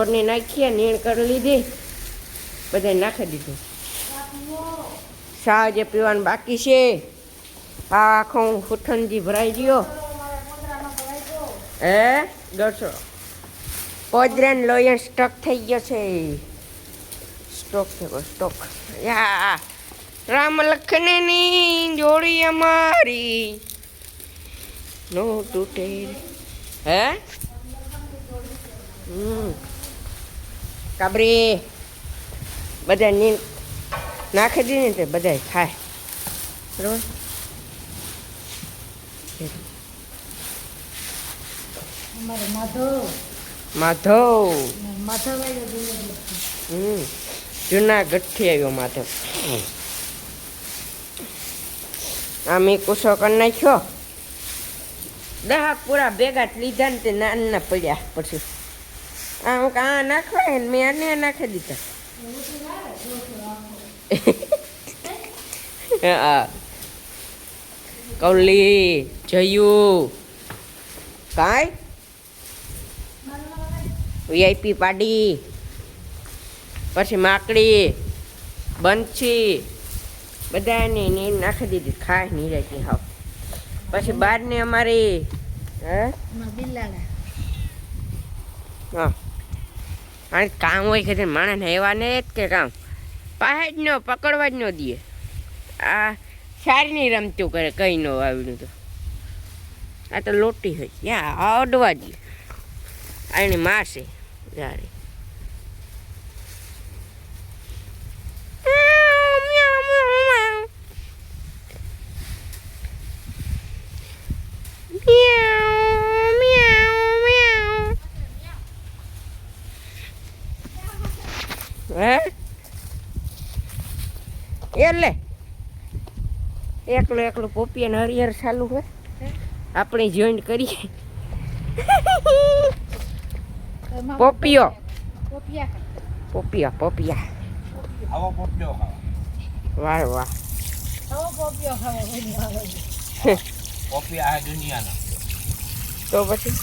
ઢોરની નાખીએ નીણ કરી લીધી બધાય નાખી દીધું ચા જે પીવાનું બાકી છે આ આખો હુથનજી ભરાઈ ગયો હે દોઢસો પોદરેન લોયર સ્ટોક થઈ ગયો છે સ્ટોક થયો સ્ટોક યા રામ લખનની જોડી અમારી નો તૂટે હે કાબરી બધા નીંદ નાખી દીધી ને તે બધા ખાય બરોબર માધવ જુનાગઢથી આવ્યો માધવ આ મેં કુસો કરી નાખ્યો દહા પૂરા ભેગા લીધા ને તે નાના પડ્યા પછી આ હું આ નાખવાય ને મેં આને નાખી દીધા હા કૌલી જયું કાંઈ વીઆઈપી પાડી પછી માકડી બંછી બધાને નીર નાખી દીધી ખાય નહીં રહેતી હાવ પછી બારને અમારી હા અને કામ હોય કે માણસને એવા ને જ કે કામ પાસે જ ન પકડવા જ ન દે આ સારી નહીં રમતું કરે કંઈ ન આવ્યું તો આ તો લોટી હોય યા અડવા દે આ એની માસે જ્યારે એટલે એકલું પોપિયા ને હરિહર ચાલુ હોય આપણે જોઈન્ટ કરીએ પોપિયો વાહ વાહ તો પછી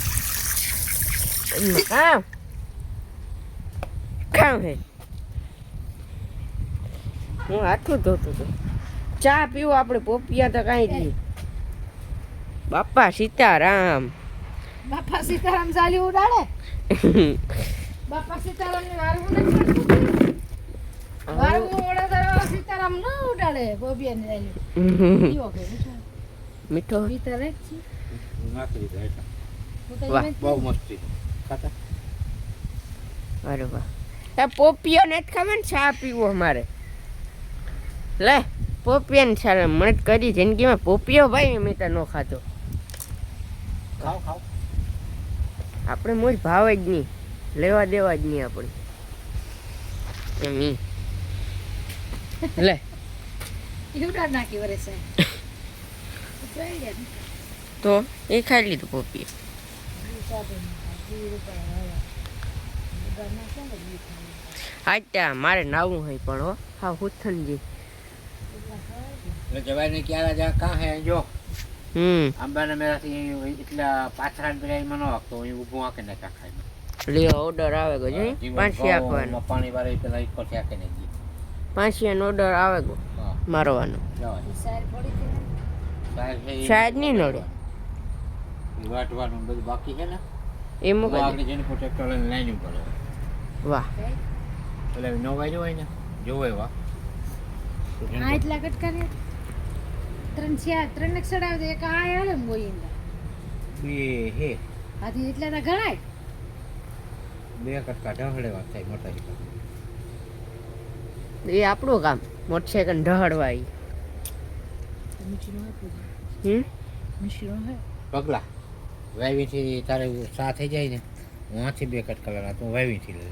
હા કામ હે હું હાથું ધોતું હતું ચા પીવો આપણે પોપિયા તો કાંઈ નહીં બાપા સીતારામ ચાલી ઉડાડે બાપા સીતારામ ની વારવું સીતારામ ન ઉડાડે પોપિયા ને મીઠો બહુ મસ્તી ખાતા અરે વાહ પોપિયો ને જ ખબર ને ચા પીવો અમારે લે પોપિયા ને ચાલે મને કરી જિંદગીમાં પોપિયો ભાઈ મેં તો ન ખાતો ખાવ આપણે મોજ ભાવે જ નહીં લેવા દેવા જ નહીં આપણે એમ લે તો એ ખાઈ લીધું પોપિયો હા ત્યાં મારે નાવું હોય પણ હો હા હુથનજી જવાય ને ક્યારે જા કાં હે જો આંબાના મેરાથી એટલા પાછળ પેલા મને વાગતો હું ઊભું આકે ને ખાય લ્યો ઓર્ડર આવે ગયો છે પાંચી આપવાનો પાણી વાળે પેલા એક પર આકે ને પાંચી નો ઓર્ડર આવે ગયો મારવાનો શાયદ નહીં નડે વાટવાનું બધું બાકી છે ને એ મૂકે આપણે જેને પ્રોટેક્ટર લઈને લાઈન ઉપર વાહ એટલે નો વાગ્યો હોય ને જોવે વાહ આ એટલા કટ કરે ત્રણ ચડાવે એક આ હાલે મોઈંદા બે હે આથી એટલા તો ઘણાય બે કટકા ઢહડે વાત થાય મોટરસાઇકલ એ આપણું કામ મોટરસાઇકલ ઢહડવા ઈ મશીનો હે પગલા વાવીથી તારે સા થઈ જાય ને હું આથી બે કટકા લેવા તું વાવીથી લે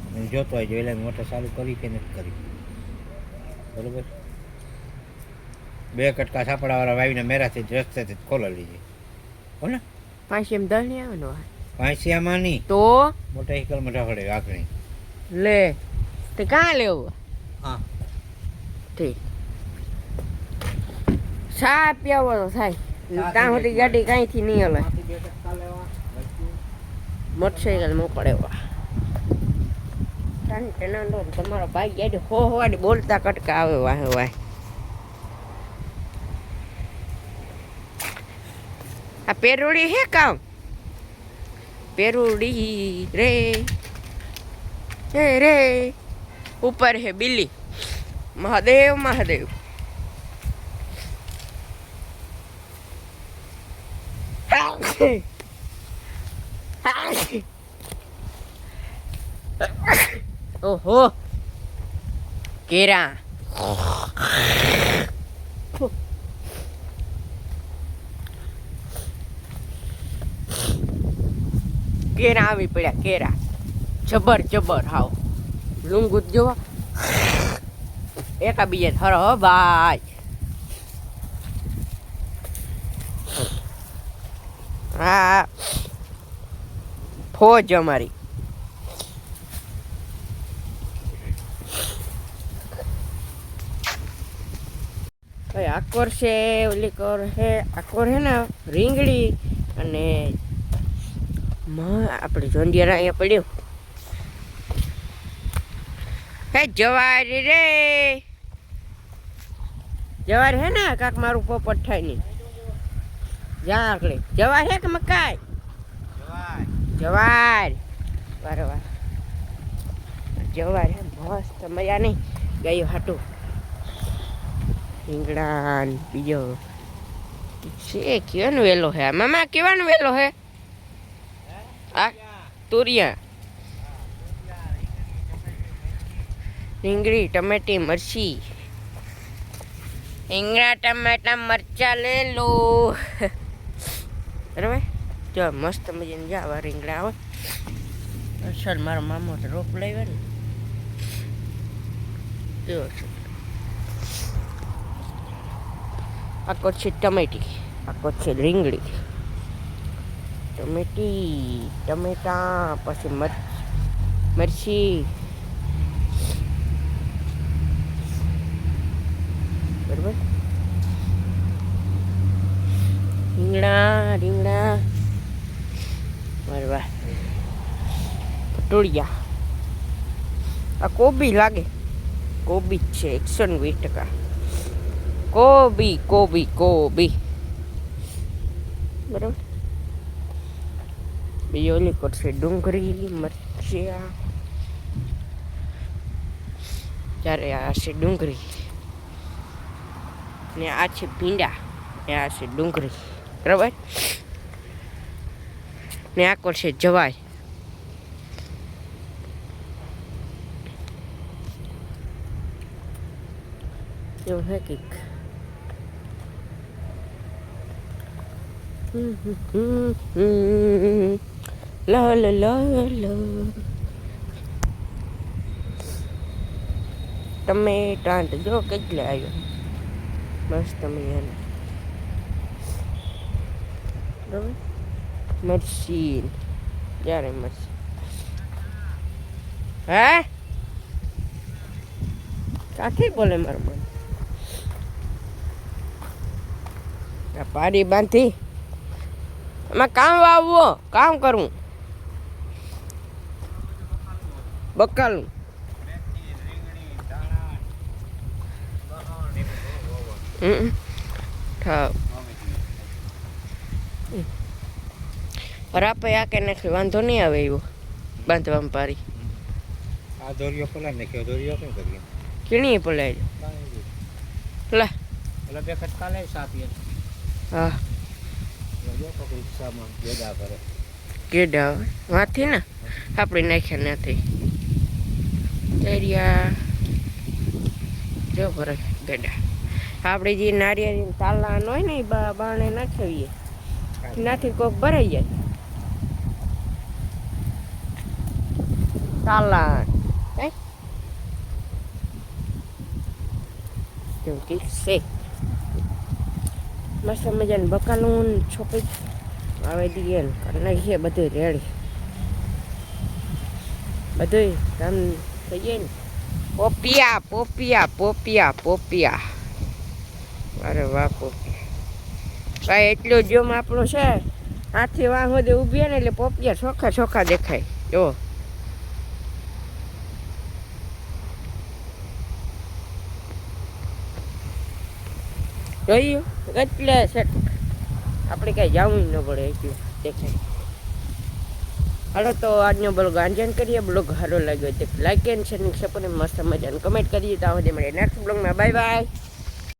હું જોતો હોય એટલે મોટર ચાલુ કરી કે નથી કરી બરોબર બે કટકા સાપડાવાળા વાવીને મેરાથી રસ્તેથી ખોલા લીજે હો ને પાંચી એમ દળ નહીં આવે ને પાંચી આમાં નહીં તો મોટરસાઇકલમાં ઢહડે આગળ લે તે કાં લેવું હા ઠીક સા પીવો તો થાય ત્યાં સુધી ગાડી કાંઈથી નહીં હલે મોટરસાઇકલમાં પડે તમારો ભાઈ ગયા હો હોવાડી બોલતા કટકા આવે વાહ વાહ. આ પેરુડી હે કામ પેરુડી રે રે ઉપર હે બિલ્લી મહાદેવ મહાદેવ. ઓહો કેરા કેરા આવી પડ્યા કેરા જબર જબર હાવ લુંગુત જોવા એકા બીજે થરો ભાઈ. હા ફોજ અમારી આકોર છે ઓલી કોર હે આકોર હે ને રીંગણી અને આપણે જોંડિયારા અહીંયા પડ્યો હે જવારી રે જવાર હે ને કાક મારું પોપટ થાય નહીં જાકલે જવાર હે કે મકાઈ જવાર બરાબર જવાર હે મસ્ત મજા નહીં ગયું હાટું રીંગણા બીજો છે કેવાનો વેલો હે મામા કેવાનો વેલો હે આ તુરિયા રીંગણી ટમેટી મરચી રીંગણા ટમેટા મરચા લે લો બરાબર જો મસ્ત મજાને જાવા રીંગણા આવે અસલ મારો મામો તો રોપ લાવ્યો ને જો આખો છે ટમેટી આખો છે રીંગણી ટમેટી ટમેટા પછી મરચી બરાબર રીંગણા રીંગણા બરાબર પટોળિયા આ કોબી લાગે કોબી જ છે 120%. કોબી કોબી કોબી બરાબર બીજી ઓલી કરશે ડુંગળી મરચા ત્યારે આ છે ડુંગળી ને આ છે ભીંડા ને આ છે ડુંગળી બરાબર ને આ કરશે જવાય એવું હે કંઈક લા લા લા લા ટમેટા જો કેટલે આવ્યો મસ્ત મજાના બરાબર મરચી જ્યારે મરચી હે કાથી બોલે મારું મન પાડી બાંધી એમાં કામ વાવવો કામ કરવું બકાલું રાપે આ કે નાખી વાંધો નહીં આવે એવો બાંધવામાં પારી આ દોરીઓ પલાય નાખ્યો દોરીઓ કેમ કરીએ કીણી પલાય લે એટલે બે કટકા લે સાપીએ હા રિક્ષામાં ગેડા કરે ગેડા વાથી ને આપણે નાખ્યા નથી તરિયા જો ભરે ગેડા આપણે જે નારિયેળી તાલાન હોય ને એ બાણે નાખીએ નાથી કોક ભરાઈ જાય તાલાન કેવું ઠીક છે મસ્ત મજાને બકાલું છોકરી આવે દઈએ ને કરી નાખીએ બધું રેડી બધું કામ થઈ જાય ને પોપિયા પોપિયા પોપિયા પોપિયા અરે વાહ પોપિયા ભાઈ એટલું જોમ આપણું છે આથી વાં સુધી ઊભી ને એટલે પોપિયા ચોખ્ખા ચોખ્ખા દેખાય જો જોયું એટલે સેટ આપણે કાંઈ જવું ન પડે એટલું દેખાય. હાલો તો આજનો બ્લોગ આંજન કરીએ. બ્લોગ સારો લાગ્યો તો લાઈક એન્ડ શેર સપોર્ટ મસ્ત મજાનું કમેન્ટ કરીએ. તો આ સુધી મળીએ નેક્સ્ટ બ્લોગમાં. Bye bye.